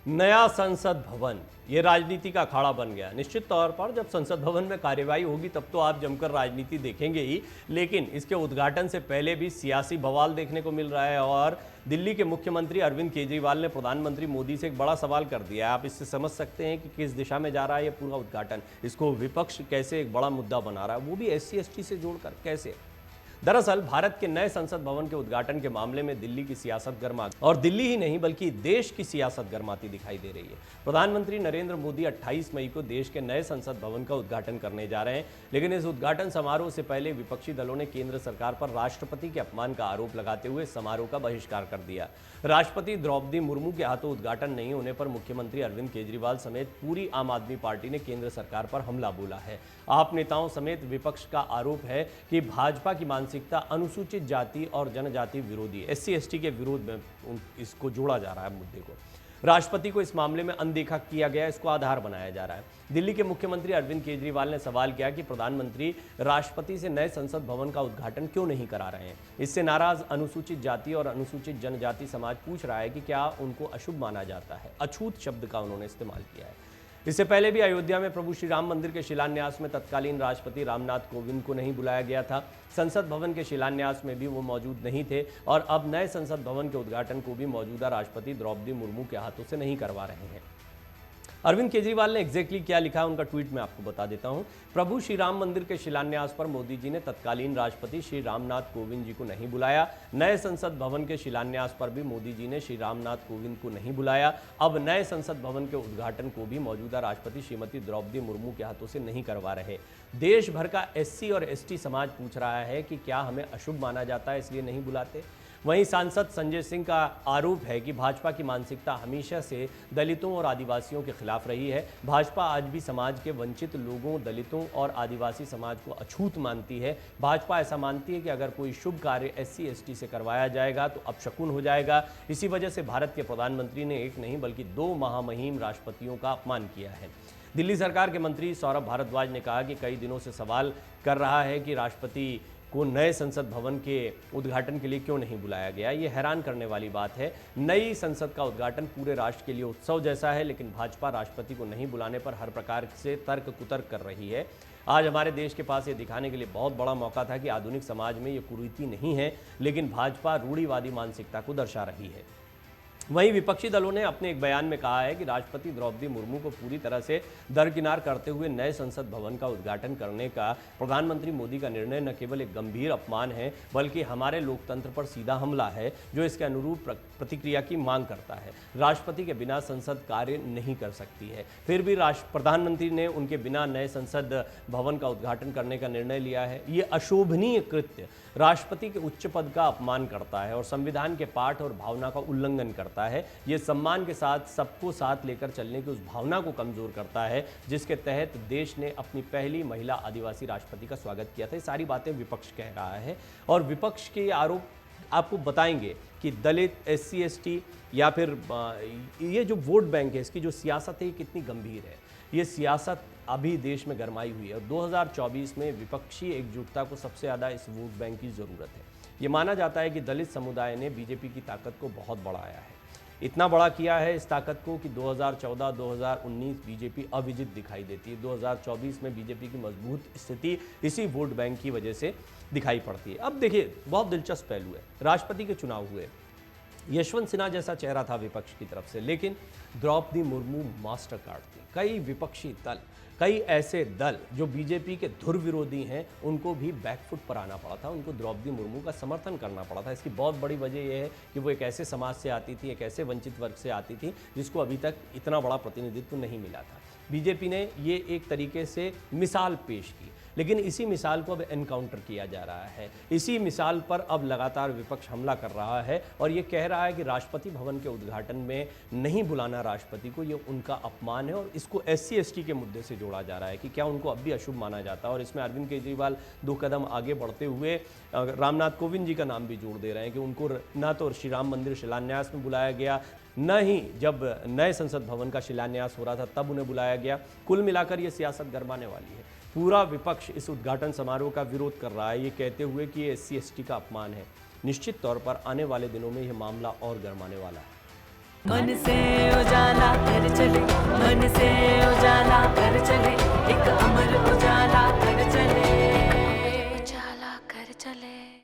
नया संसद भवन ये राजनीति का अखाड़ा बन गया। निश्चित तौर पर जब संसद भवन में कार्यवाही होगी तब तो आप जमकर राजनीति देखेंगे ही, लेकिन इसके उद्घाटन से पहले भी सियासी बवाल देखने को मिल रहा है। और दिल्ली के मुख्यमंत्री अरविंद केजरीवाल ने प्रधानमंत्री मोदी से एक बड़ा सवाल कर दिया है। आप इससे समझ सकते हैं कि किस दिशा में जा रहा है ये पूरा उद्घाटन। इसको विपक्ष कैसे एक बड़ा मुद्दा बना रहा है, वो भी SC/ST से जोड़कर कैसे। दरअसल भारत के नए संसद भवन के उद्घाटन के मामले में दिल्ली की सियासत गर्मा और दिल्ली ही नहीं बल्कि देश की सियासत गर्माती दिखाई दे रही है। प्रधानमंत्री नरेंद्र मोदी 28 मई को देश के नए संसद भवन का उद्घाटन करने जा रहे हैं, लेकिन इस उद्घाटन समारोह से पहले विपक्षी दलों ने केंद्र सरकार पर राष्ट्रपति के अपमान का आरोप लगाते हुए समारोह का बहिष्कार कर दिया। राष्ट्रपति द्रौपदी मुर्मू के हाथों उद्घाटन नहीं होने पर मुख्यमंत्री अरविंद केजरीवाल समेत पूरी आम आदमी पार्टी ने केंद्र सरकार पर हमला बोला है। आप नेताओं समेत विपक्ष का आरोप है कि भाजपा की मानसिकता अनुसूचित जाति और जनजाति विरोधी SC/ST के विरोध में इसको जोड़ा जा रहा है मुद्दे को। राष्ट्रपति को इस मामले में अनदेखा किया गया, इसको आधार बनाया जा रहा है। दिल्ली के मुख्यमंत्री अरविंद केजरीवाल ने सवाल किया कि प्रधानमंत्री राष्ट्रपति से नए संसद भवन का उद्घाटन क्यों नहीं करा रहे हैं। इससे नाराज अनुसूचित जाति और अनुसूचित जनजाति समाज पूछ रहा है कि क्या उनको अशुभ माना जाता है। अछूत शब्द का उन्होंने इस्तेमाल किया है। इससे पहले भी अयोध्या में प्रभु श्री राम मंदिर के शिलान्यास में तत्कालीन राष्ट्रपति रामनाथ कोविंद को नहीं बुलाया गया था। संसद भवन के शिलान्यास में भी वो मौजूद नहीं थे और अब नए संसद भवन के उद्घाटन को भी मौजूदा राष्ट्रपति द्रौपदी मुर्मू के हाथों से नहीं करवा रहे हैं। अरविंद केजरीवाल ने एग्जैक्टली क्या लिखा है उनका ट्वीट में आपको बता देता हूं। प्रभु श्री राम मंदिर के शिलान्यास पर मोदी जी ने तत्कालीन राष्ट्रपति श्री रामनाथ कोविंद जी को नहीं बुलाया। नए संसद भवन के शिलान्यास पर भी मोदी जी ने श्री रामनाथ कोविंद को नहीं बुलाया। अब नए संसद भवन के उद्घाटन को भी मौजूदा राष्ट्रपति श्रीमती द्रौपदी मुर्मू के हाथों से नहीं करवा रहे। देश भर का SC और ST समाज पूछ रहा है कि क्या हमें अशुभ माना जाता है इसलिए नहीं बुलाते। वहीं सांसद संजय सिंह का आरोप है कि भाजपा की मानसिकता हमेशा से दलितों और आदिवासियों के खिलाफ रही है। भाजपा आज भी समाज के वंचित लोगों, दलितों और आदिवासी समाज को अछूत मानती है। भाजपा ऐसा मानती है कि अगर कोई शुभ कार्य SC/ST से करवाया जाएगा तो अपशकुन हो जाएगा। इसी वजह से भारत के प्रधानमंत्री ने एक नहीं बल्कि 2 महामहिम राष्ट्रपतियों का अपमान किया है। दिल्ली सरकार के मंत्री सौरभ भारद्वाज ने कहा कि कई दिनों से सवाल कर रहा है कि राष्ट्रपति को नए संसद भवन के उद्घाटन के लिए क्यों नहीं बुलाया गया। ये हैरान करने वाली बात है। नई संसद का उद्घाटन पूरे राष्ट्र के लिए उत्सव जैसा है, लेकिन भाजपा राष्ट्रपति को नहीं बुलाने पर हर प्रकार से तर्क कुतर्क कर रही है। आज हमारे देश के पास ये दिखाने के लिए बहुत बड़ा मौका था कि आधुनिक समाज में ये कुरीति नहीं है, लेकिन भाजपा रूढ़िवादी मानसिकता को दर्शा रही है। वहीं विपक्षी दलों ने अपने एक बयान में कहा है कि राष्ट्रपति द्रौपदी मुर्मू को पूरी तरह से दरकिनार करते हुए नए संसद भवन का उद्घाटन करने का प्रधानमंत्री मोदी का निर्णय न केवल एक गंभीर अपमान है बल्कि हमारे लोकतंत्र पर सीधा हमला है, जो इसके अनुरूप प्रतिक्रिया की मांग करता है। राष्ट्रपति के बिना संसद कार्य नहीं कर सकती है, फिर भी प्रधानमंत्री ने उनके बिना नए संसद भवन का उद्घाटन करने का निर्णय लिया है। ये अशोभनीय कृत्य राष्ट्रपति के उच्च पद का अपमान करता है और संविधान के पाठ और भावना का उल्लंघन करता है। ये सम्मान के साथ सबको साथ लेकर चलने की उस भावना को कमजोर करता है जिसके तहत देश ने अपनी पहली महिला आदिवासी राष्ट्रपति का स्वागत किया था। ये सारी बातें विपक्ष कह रहा है और विपक्ष के आरोप आपको बताएंगे कि दलित, SC/ST या फिर ये जो वोट बैंक है, इसकी जो सियासत है ये कितनी गंभीर है। ये सियासत अभी देश में गरमाई हुई है और 2024 में विपक्षी एकजुटता को सबसे ज़्यादा इस वोट बैंक की ज़रूरत है। ये माना जाता है कि दलित समुदाय ने बीजेपी की ताकत को बहुत बढ़ाया है, इतना बड़ा किया है इस ताकत को कि 2014-2019 बीजेपी अविजित दिखाई देती है। 2024 में बीजेपी की मजबूत स्थिति इसी वोट बैंक की वजह से दिखाई पड़ती है। अब देखिए, बहुत दिलचस्प पहलू है। राष्ट्रपति के चुनाव हुए, यशवंत सिन्हा जैसा चेहरा था विपक्ष की तरफ से, लेकिन द्रौपदी मुर्मू मास्टर कार्ड थी। कई विपक्षी दल, कई ऐसे दल जो बीजेपी के धुर विरोधी हैं, उनको भी बैकफुट पर आना पड़ा था, उनको द्रौपदी मुर्मू का समर्थन करना पड़ा था। इसकी बहुत बड़ी वजह यह है कि वो एक ऐसे समाज से आती थी, एक ऐसे वंचित वर्ग से आती थी जिसको अभी तक इतना बड़ा प्रतिनिधित्व नहीं मिला था। बीजेपी ने ये एक तरीके से मिसाल पेश की, लेकिन इसी मिसाल को अब एनकाउंटर किया जा रहा है। इसी मिसाल पर अब लगातार विपक्ष हमला कर रहा है और ये कह रहा है कि राष्ट्रपति भवन के उद्घाटन में नहीं बुलाना राष्ट्रपति को, ये उनका अपमान है और इसको SC/ST के मुद्दे से जोड़ा जा रहा है कि क्या उनको अब भी अशुभ माना जाता है। और इसमें अरविंद केजरीवाल 2 कदम आगे बढ़ते हुए रामनाथ कोविंद जी का नाम भी जोड़ दे रहे हैं कि उनको ना तो श्री राम मंदिर शिलान्यास में बुलाया गया, न ही जब नए संसद भवन का शिलान्यास हो रहा था तब उन्हें बुलाया गया। कुल मिलाकर ये सियासत गरमाने वाली है। पूरा विपक्ष इस उद्घाटन समारोह का विरोध कर रहा है, ये कहते हुए कि ये SC/ST का अपमान है। निश्चित तौर पर आने वाले दिनों में यह मामला और गरमाने वाला है। मन से उजाला